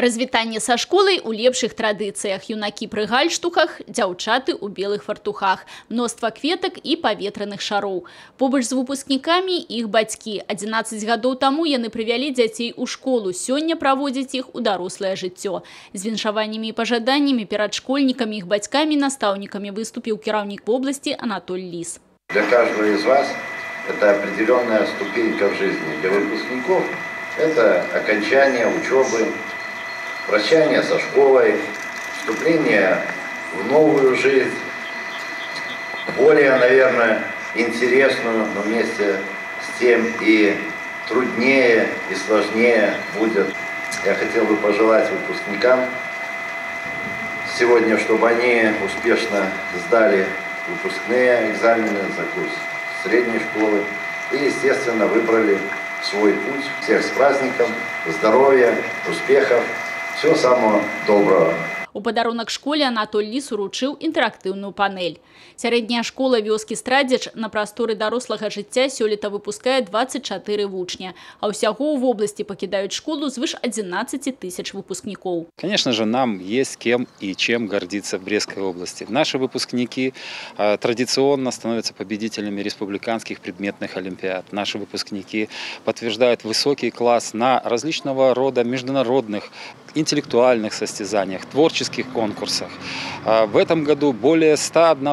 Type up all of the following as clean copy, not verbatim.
Развітанне са школай у лепшых традыцыях. Юнакі пры гальштуках, дзяўчаты ў белых фартухах. Мноства кветак і паветраных шароў. Побач з выпускнікамі іх бацькі. 11 гадоў таму яны прывялі дзяцей у школу. Сёння праводзяць іх у дарослае жыццё. З віншаваннямі і пажаданнямі перад школьнікамі, іх бацькамі, настаўнікамі выступіў кіраўнік вобласці Анатоль Лис. Для каждого из вас это определенная ступенька в жизни. Для выпускников это окончание учебы, прощание со школой, вступление в новую жизнь, более, наверное, интересную, но вместе с тем и труднее, и сложнее будет. Я хотел бы пожелать выпускникам сегодня, чтобы они успешно сдали выпускные экзамены за курс средней школы и, естественно, выбрали свой путь. Всех с праздником, здоровья, успехов. Всего самого доброго. У падарунак школе Анатоль Лис уручыў інтэрактыўную панель. Сярэдняя школа вёскі Страдзіч на прасторы дарослага жыцця сёлета выпускае 24 вучня, а ўсяго ў вобласці пакідаюць школу звыш 11 тысяч выпускников. Конечно же, нам есть кем и чем гордиться в Брестской области. Наши выпускники традиционно становятся победителями республиканских предметных олимпиад. Наши выпускники подтверждают высокий класс на различного рода международных интеллектуальных состязаниях, творческих конкурсах. В этом году более 101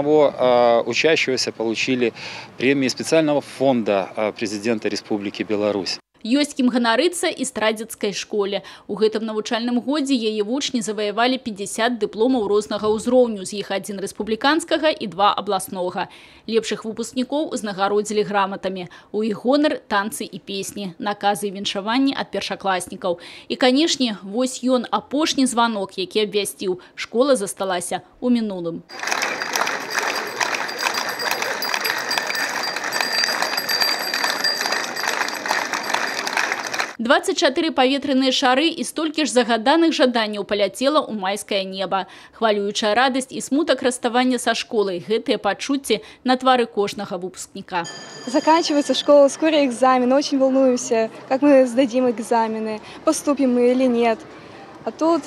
учащегося получили премии специального фонда президента Республики Беларусь. Ёсць кім ганарыцца і страдзіцкай школе. У гэтым навучальным годзе яе вучні заваявалі 50 дыпломаў рознага ўзроўню, з іх 1 рэспубліканскага і 2 абласнога. Лепшых выпускнікоў узнагародзілі граматамі. У іх гонар танцы і песні, наказы і віншаванні ад першакласнікаў. І, канешне, вось ён апошні званок, які абвясціў: школа засталася ў мінулым. 24 паветраныя шары і столькі ж загаданых жаданняў паляцела ў майскае неба. Хвалюючая радасць і смутак расставання са школай. Гэтыя пачуцці на твары кожнага выпускника. Заканчивается школа, скоро экзамен, очень волнуемся, как мы сдадим экзамены, поступим мы или нет. А тут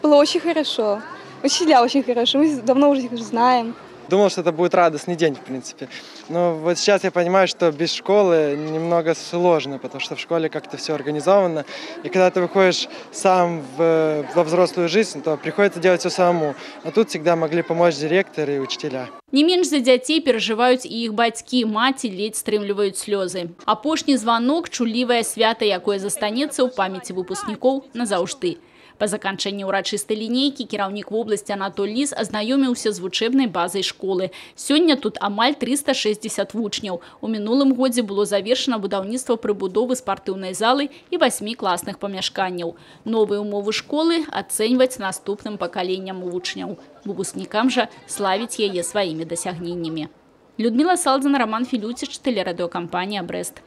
было очень хорошо, учителя очень хорошо, мы давно уже их знаем. Думал, что это будет радостный день, в принципе. Но вот сейчас я понимаю, что без школы немного сложно, потому что в школе как-то все организовано. И когда ты выходишь сам во взрослую жизнь, то приходится делать все самому. А тут всегда могли помочь директоры и учителя. Не менш за дзяцей перажываюць і іх бацькі, маці ледзь стрымліваюць слёзы. Апошні званок, чулівае свята, якое застанецца ў памяці выпускнікоў назаўжды. Па заканчэнні ўрачыстай лінейкі кіраўнік вобласці Анатоль Лис азнаёміўся з вучэбнай базай школы. Сёння тут амаль 360 вучняў. У мінулым годзе было завершана будаўніцтва прыбудовы спартыўнай залы і 8 класных памяшканняў. Новыя ўмовы школы ацэньваць наступным пакаленням вучняў. Выпускнікам жа славіць яе сваімі дасягненнямі. Людмила Салдзина, Роман Филютич, телерадиокомпания «Брест».